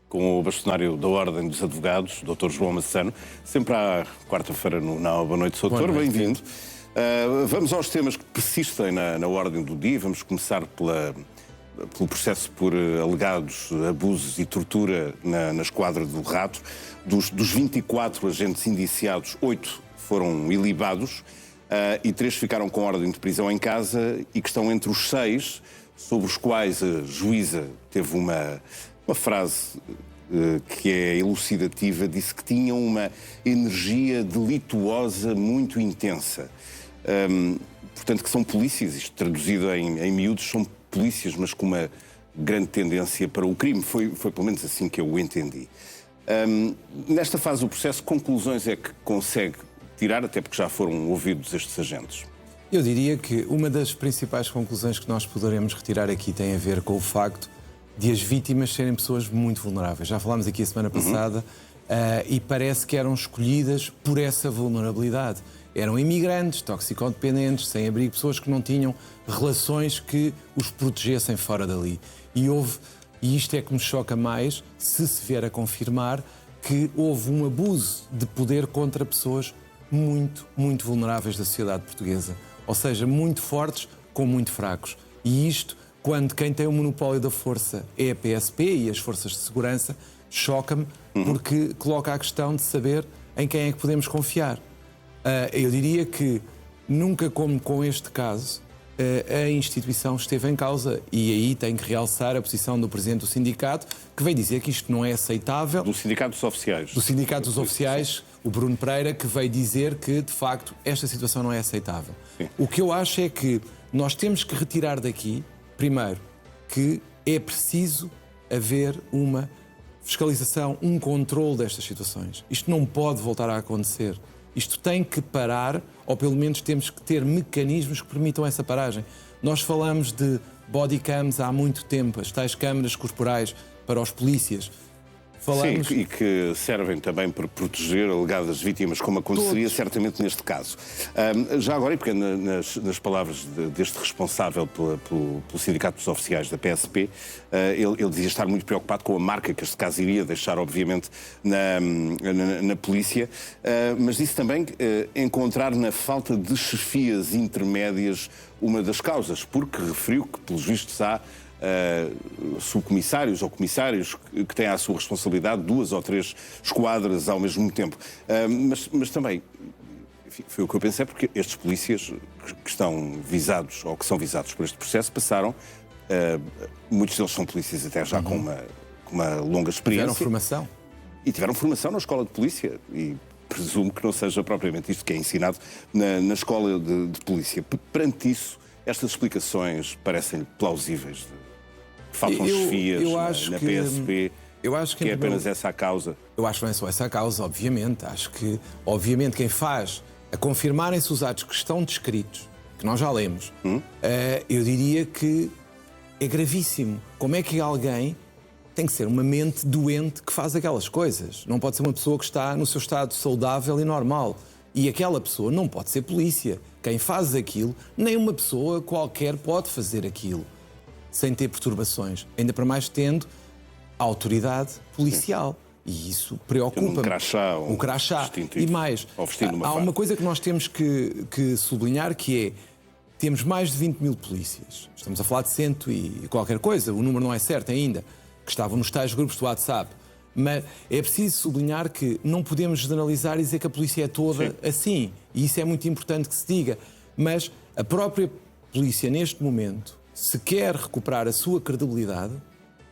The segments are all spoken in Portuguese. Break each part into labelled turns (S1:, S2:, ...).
S1: com o bastonário da Ordem dos Advogados, Dr. João Massano, sempre à quarta-feira na Boa Noite, Sr. Doutor, bem-vindo. Vamos aos temas que persistem na ordem do dia. Vamos começar pelo processo por alegados abusos e tortura na esquadra do Rato. Dos 24 agentes indiciados, 8 foram ilibados e 3 ficaram com ordem de prisão em casa e que estão entre os 6 sobre os quais a juíza teve uma frase que é elucidativa, disse que tinham uma energia delituosa muito intensa. Portanto, que são polícias, isto traduzido em miúdos, são polícias, mas com uma grande tendência para o crime. Foi pelo menos assim que eu o entendi. Nesta fase do processo, que conclusões é que consegue tirar, até porque já foram ouvidos estes agentes?
S2: Eu diria que uma das principais conclusões que nós poderemos retirar aqui tem a ver com o facto de as vítimas serem pessoas muito vulneráveis. Já falámos aqui a semana passada e parece que eram escolhidas por essa vulnerabilidade. Eram imigrantes, toxicodependentes, sem abrigo, pessoas que não tinham relações que os protegessem fora dali. E isto é que me choca mais, se vier a confirmar que houve um abuso de poder contra pessoas muito, muito vulneráveis da sociedade portuguesa. Ou seja, muito fortes com muito fracos. E isto, quando quem tem o monopólio da força é a PSP e as forças de segurança, choca-me porque coloca a questão de saber em quem é que podemos confiar. Eu diria que nunca como com este caso a instituição esteve em causa e aí tenho que realçar a posição do Presidente do Sindicato, que veio dizer que isto não é aceitável.
S1: Do Sindicato dos Oficiais.
S2: Do Sindicato dos Oficiais, o Bruno Pereira, que veio dizer que, de facto, esta situação não é aceitável. Sim. O que eu acho é que nós temos que retirar daqui, primeiro, que é preciso haver uma fiscalização, um controle destas situações. Isto não pode voltar a acontecer. Isto tem que parar, ou pelo menos temos que ter mecanismos que permitam essa paragem. Nós falamos de bodycams há muito tempo, as tais câmaras corporais para os polícias.
S1: Sim, e que servem também para proteger alegadas vítimas, como aconteceria certamente neste caso. Já agora, e pegando nas palavras deste responsável pelo Sindicato dos Oficiais da PSP, ele dizia estar muito preocupado com a marca que este caso iria deixar, obviamente, na polícia, mas disse também encontrar na falta de chefias intermédias uma das causas, porque referiu que, pelos vistos, há subcomissários ou comissários que têm à sua responsabilidade 2 ou 3 esquadras ao mesmo tempo. Mas também, enfim, foi o que eu pensei, porque estes polícias que estão visados ou que são visados por este processo passaram, muitos deles são polícias até já com uma longa experiência.
S2: Tiveram formação.
S1: E tiveram formação na escola de polícia e presumo que não seja propriamente isto que é ensinado na escola de polícia. Perante isso, estas explicações parecem plausíveis. Faltam chefias na PSP, que é apenas essa a causa.
S2: Eu acho que não é só essa a causa, obviamente. Acho que, obviamente, quem faz a confirmarem-se os atos que estão descritos, que nós já lemos, eu diria que é gravíssimo. Como é que alguém tem que ser uma mente doente que faz aquelas coisas? Não pode ser uma pessoa que está no seu estado saudável e normal. E aquela pessoa não pode ser polícia. Quem faz aquilo, nem uma pessoa qualquer pode fazer aquilo sem ter perturbações. Ainda para mais tendo a autoridade policial. E isso preocupa-me.
S1: Um crachá.
S2: E mais, há uma coisa que nós temos que sublinhar, que é, temos mais de 20 mil polícias. Estamos a falar de 100 e qualquer coisa, o número não é certo ainda, que estavam nos tais grupos do WhatsApp. Mas é preciso sublinhar que não podemos generalizar e dizer que a polícia é toda assim. E isso é muito importante que se diga. Mas a própria polícia, neste momento, se quer recuperar a sua credibilidade,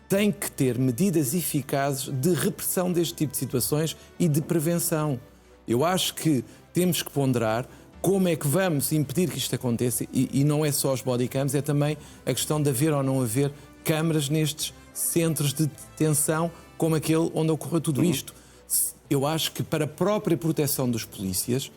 S2: tem que ter medidas eficazes de repressão deste tipo de situações e de prevenção. Eu acho que temos que ponderar como é que vamos impedir que isto aconteça. E não é só os bodycams, é também a questão de haver ou não haver câmaras nestes centros de detenção, como aquele onde ocorreu tudo isto. Eu acho que para a própria proteção dos polícias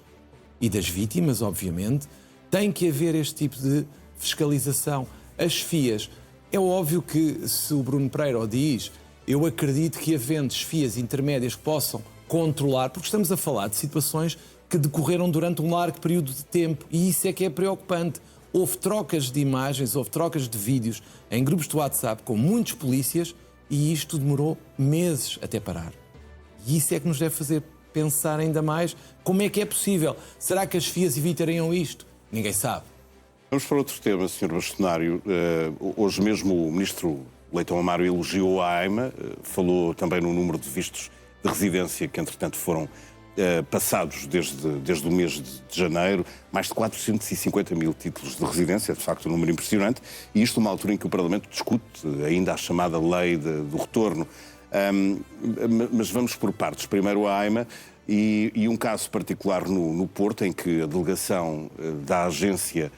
S2: e das vítimas, obviamente, tem que haver este tipo de fiscalização. As chefias, é óbvio que se o Bruno Pereira o diz, eu acredito que havendo chefias intermédias que possam controlar, porque estamos a falar de situações que decorreram durante um largo período de tempo e isso é que é preocupante. Houve trocas de imagens, houve trocas de vídeos em grupos de WhatsApp com muitos polícias e isto demorou meses até parar. E isso é que nos deve fazer pensar ainda mais como é que é possível. Será que as FIAs evitariam isto? Ninguém sabe.
S1: Vamos para outro tema, Sr. Bastonário. Hoje mesmo o Ministro Leitão Amaro elogiou a AIMA, falou também no número de vistos de residência que, entretanto, foram passados desde o mês de janeiro, mais de 450 mil títulos de residência, de facto um número impressionante, e isto numa altura em que o Parlamento discute ainda a chamada lei do retorno. Mas vamos por partes. Primeiro a AIMA e um caso particular no Porto, em que a delegação da agência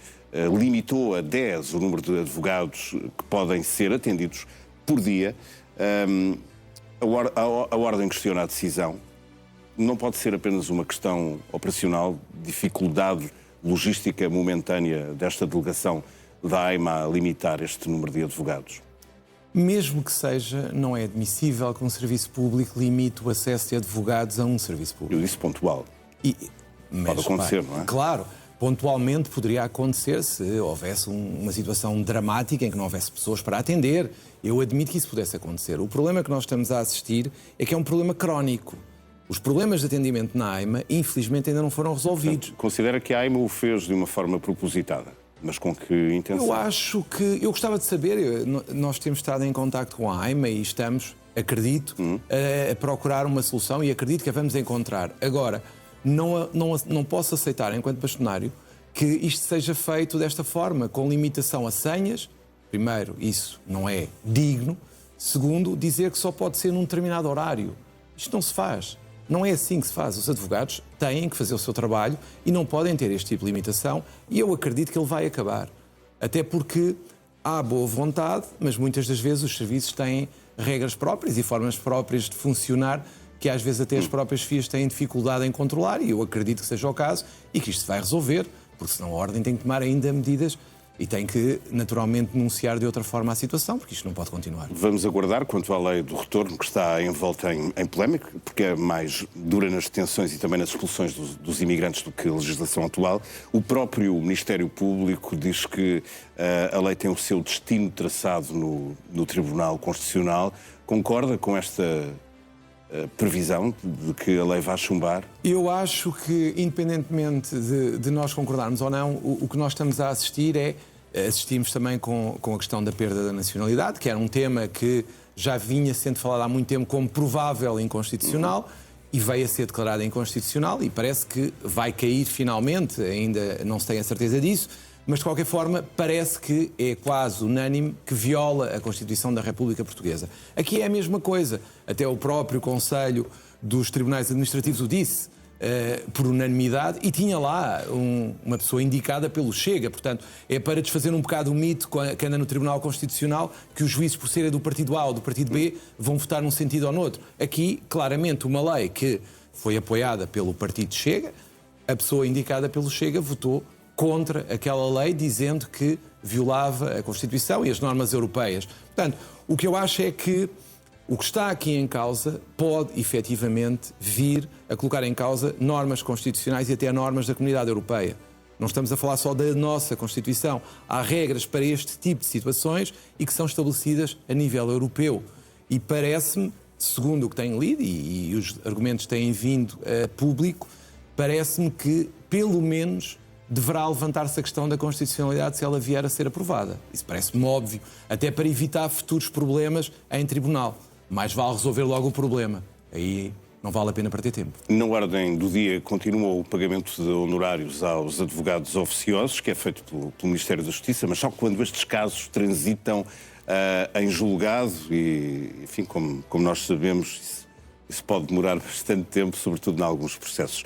S1: limitou a 10 o número de advogados que podem ser atendidos por dia. A ordem questiona a decisão. Não pode ser apenas uma questão operacional, dificuldade logística momentânea desta delegação da AIMA a limitar este número de advogados?
S2: Mesmo que seja, não é admissível que um serviço público limite o acesso de advogados a um serviço público.
S1: Eu disse pontual. Pode acontecer, não é?
S2: Claro, pontualmente poderia acontecer se houvesse uma situação dramática em que não houvesse pessoas para atender. Eu admito que isso pudesse acontecer. O problema que nós estamos a assistir é que é um problema crónico. Os problemas de atendimento na AIMA, infelizmente, ainda não foram resolvidos.
S1: Portanto, considera que a AIMA o fez de uma forma propositada? Mas com que intenção?
S2: Eu acho que... Eu gostava de saber, nós temos estado em contacto com a AIMA e estamos, acredito, a procurar uma solução e acredito que a vamos encontrar. Agora, não posso aceitar, enquanto bastonário, que isto seja feito desta forma, com limitação a senhas. Primeiro, isso não é digno. Segundo, dizer que só pode ser num determinado horário. Isto não se faz. Não é assim que se faz. Os advogados têm que fazer o seu trabalho e não podem ter este tipo de limitação, e eu acredito que ele vai acabar. Até porque há boa vontade, mas muitas das vezes os serviços têm regras próprias e formas próprias de funcionar que às vezes até as próprias FIAs têm dificuldade em controlar, e eu acredito que seja o caso e que isto se vai resolver, porque senão a Ordem tem que tomar ainda medidas e tem que, naturalmente, denunciar de outra forma a situação, porque isto não pode continuar.
S1: Vamos aguardar quanto à lei do retorno, que está envolta em polémica, porque é mais dura nas detenções e também nas expulsões dos imigrantes do que a legislação atual. O próprio Ministério Público diz que a lei tem o seu destino traçado no Tribunal Constitucional. Concorda com esta previsão de que a lei vai chumbar?
S2: Eu acho que, independentemente de nós concordarmos ou não, o que nós estamos a assistir assistimos também com a questão da perda da nacionalidade, que era um tema que já vinha sendo falado há muito tempo como provável inconstitucional, e veio a ser declarado inconstitucional, e parece que vai cair finalmente, ainda não se tem a certeza disso, mas de qualquer forma parece que é quase unânime que viola a Constituição da República Portuguesa. Aqui é a mesma coisa, até o próprio Conselho dos Tribunais Administrativos o disse, por unanimidade, e tinha lá uma pessoa indicada pelo Chega. Portanto, é para desfazer um bocado o mito que anda no Tribunal Constitucional, que os juízes, por serem do Partido A ou do Partido B, vão votar num sentido ou no outro. Aqui, claramente, uma lei que foi apoiada pelo Partido Chega, a pessoa indicada pelo Chega votou contra aquela lei, dizendo que violava a Constituição e as normas europeias. Portanto, o que eu acho é que o que está aqui em causa pode, efetivamente, vir a colocar em causa normas constitucionais e até normas da Comunidade Europeia. Não estamos a falar só da nossa Constituição. Há regras para este tipo de situações e que são estabelecidas a nível europeu. E parece-me, segundo o que tenho lido, e os argumentos têm vindo a público, parece-me que, pelo menos, deverá levantar-se a questão da constitucionalidade se ela vier a ser aprovada. Isso parece-me óbvio, até para evitar futuros problemas em tribunal. Mais vale resolver logo o problema. Aí não vale a pena perder tempo. Na
S1: ordem do dia continua o pagamento de honorários aos advogados oficiosos, que é feito pelo Ministério da Justiça, mas só quando estes casos transitam em julgado e, enfim, como nós sabemos, isso pode demorar bastante tempo, sobretudo em alguns processos.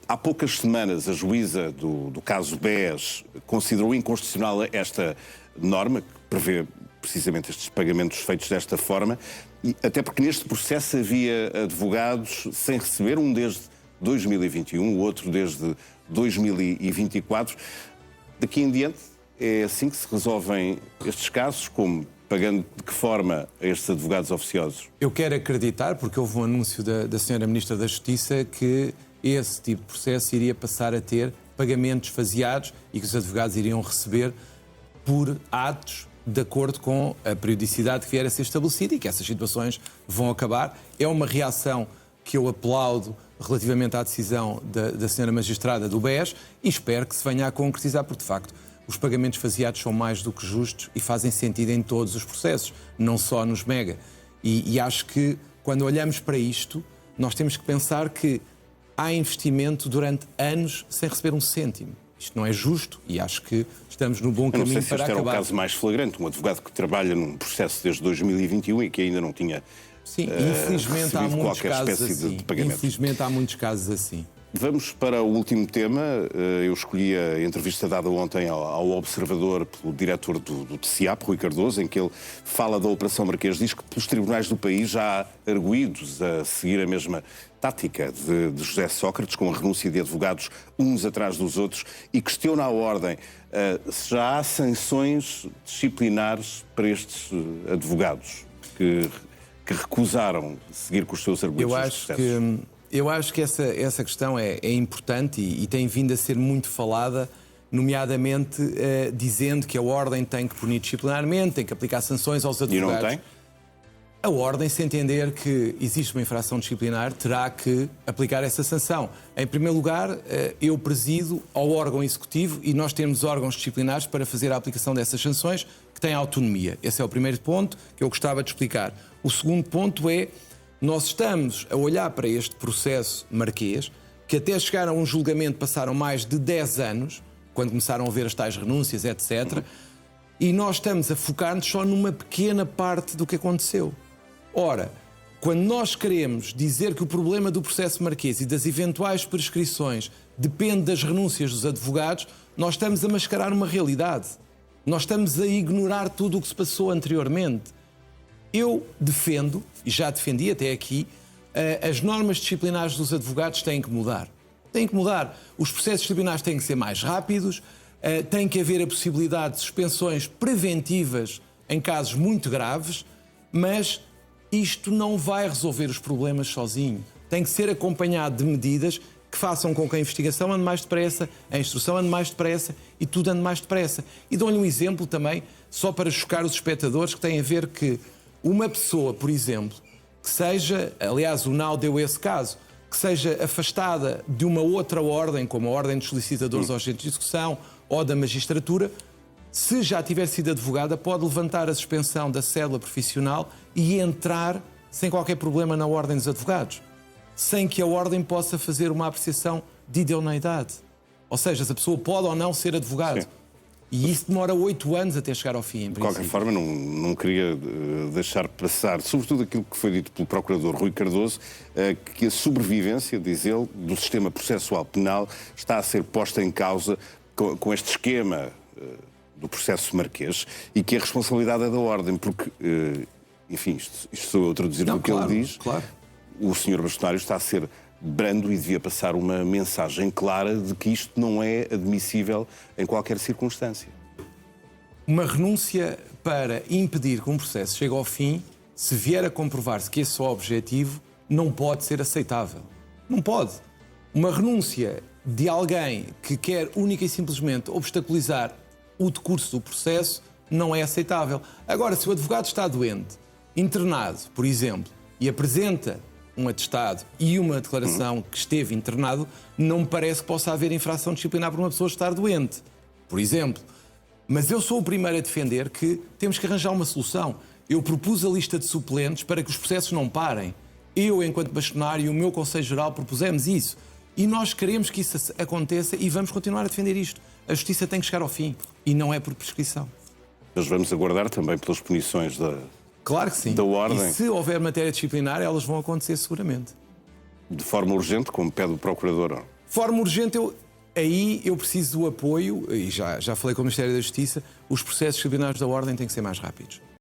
S1: Há poucas semanas, a juíza do caso BES considerou inconstitucional esta norma, que prevê precisamente estes pagamentos feitos desta forma, e até porque neste processo havia advogados sem receber, um desde 2021, o outro desde 2024. Daqui em diante, é assim que se resolvem estes casos, como pagando de que forma a estes advogados oficiosos?
S2: Eu quero acreditar, porque houve um anúncio da Sra. Ministra da Justiça, que esse tipo de processo iria passar a ter pagamentos faseados e que os advogados iriam receber por atos de acordo com a periodicidade que vier a ser estabelecida e que essas situações vão acabar. É uma reação que eu aplaudo relativamente à decisão da senhora magistrada do BES e espero que se venha a concretizar, porque de facto os pagamentos faseados são mais do que justos e fazem sentido em todos os processos, não só nos mega. E acho que quando olhamos para isto, nós temos que pensar que há investimento durante anos sem receber um cêntimo. Isto não é justo e acho que estamos no bom caminho para acabar.
S1: Não sei se este era o caso mais flagrante, um advogado que trabalha num processo desde 2021 e que ainda não tinha
S2: infelizmente há muitos casos assim.
S1: de pagamento.
S2: Infelizmente há muitos casos assim.
S1: Vamos para o último tema. Eu escolhi a entrevista dada ontem ao Observador pelo diretor do TCAP, Rui Cardoso, em que ele fala da Operação Marquês. Diz que pelos tribunais do país já há arguidos a seguir a mesma tática de José Sócrates, com a renúncia de advogados uns atrás dos outros, e questiona a ordem se já há sanções disciplinares para estes advogados que recusaram seguir com os seus argumentos.
S2: Eu acho que essa questão é importante e tem vindo a ser muito falada, nomeadamente dizendo que a Ordem tem que punir disciplinarmente, tem que aplicar sanções aos advogados.
S1: E não tem?
S2: A Ordem, se entender que existe uma infração disciplinar, terá que aplicar essa sanção. Em primeiro lugar, eu presido ao órgão executivo e nós temos órgãos disciplinares para fazer a aplicação dessas sanções que têm autonomia. Esse é o primeiro ponto que eu gostava de explicar. O segundo ponto é: nós estamos a olhar para este processo marquês, que até chegar a um julgamento passaram mais de 10 anos, quando começaram a ver as tais renúncias, etc. E nós estamos a focar-nos só numa pequena parte do que aconteceu. Ora, quando nós queremos dizer que o problema do processo marquês e das eventuais prescrições depende das renúncias dos advogados, nós estamos a mascarar uma realidade. Nós estamos a ignorar tudo o que se passou anteriormente. Eu defendo, e já defendi até aqui, as normas disciplinares dos advogados têm que mudar. Têm que mudar. Os processos disciplinares têm que ser mais rápidos, tem que haver a possibilidade de suspensões preventivas em casos muito graves, mas isto não vai resolver os problemas sozinho. Tem que ser acompanhado de medidas que façam com que a investigação ande mais depressa, a instrução ande mais depressa e tudo ande mais depressa. E dou-lhe um exemplo também, só para chocar os espectadores, que tem a ver que uma pessoa, por exemplo, que seja, aliás o NAU deu esse caso, que seja afastada de uma outra ordem, como a Ordem dos Solicitadores ou Agentes de Execução ou da Magistratura, se já tiver sido advogada, pode levantar a suspensão da cédula profissional e entrar sem qualquer problema na Ordem dos Advogados, sem que a Ordem possa fazer uma apreciação de idoneidade. Ou seja, se a pessoa pode ou não ser advogado. Sim. E isso demora 8 anos até chegar ao fim, em princípio.
S1: De qualquer forma, não queria deixar passar, sobretudo aquilo que foi dito pelo Procurador Rui Cardoso, que a sobrevivência, diz ele, do sistema processual penal está a ser posta em causa com este esquema do processo marquês e que a responsabilidade é da Ordem, porque, enfim, isto sou eu a traduzir o que ele diz.
S2: Claro.
S1: O Sr. Bastonário está a ser brando e devia passar uma mensagem clara de que isto não é admissível em qualquer circunstância.
S2: Uma renúncia para impedir que um processo chegue ao fim, se vier a comprovar-se que esse é o objetivo, não pode ser aceitável. Não pode. Uma renúncia de alguém que quer única e simplesmente obstaculizar o decurso do processo não é aceitável. Agora, se o advogado está doente, internado, por exemplo, e apresenta um atestado e uma declaração que esteve internado, não me parece que possa haver infração disciplinar por uma pessoa estar doente, por exemplo. Mas eu sou o primeiro a defender que temos que arranjar uma solução. Eu propus a lista de suplentes para que os processos não parem. Eu, enquanto bastonário, e o meu Conselho Geral propusemos isso. E nós queremos que isso aconteça e vamos continuar a defender isto. A justiça tem que chegar ao fim e não é por prescrição.
S1: Mas vamos aguardar também pelas punições
S2: Claro que sim.
S1: da Ordem.
S2: E se houver matéria disciplinar, elas vão acontecer seguramente.
S1: De forma urgente, como pede o Procurador?
S2: De forma urgente, eu preciso do apoio, e já falei com o Ministério da Justiça, os processos disciplinares da Ordem têm que ser mais rápidos.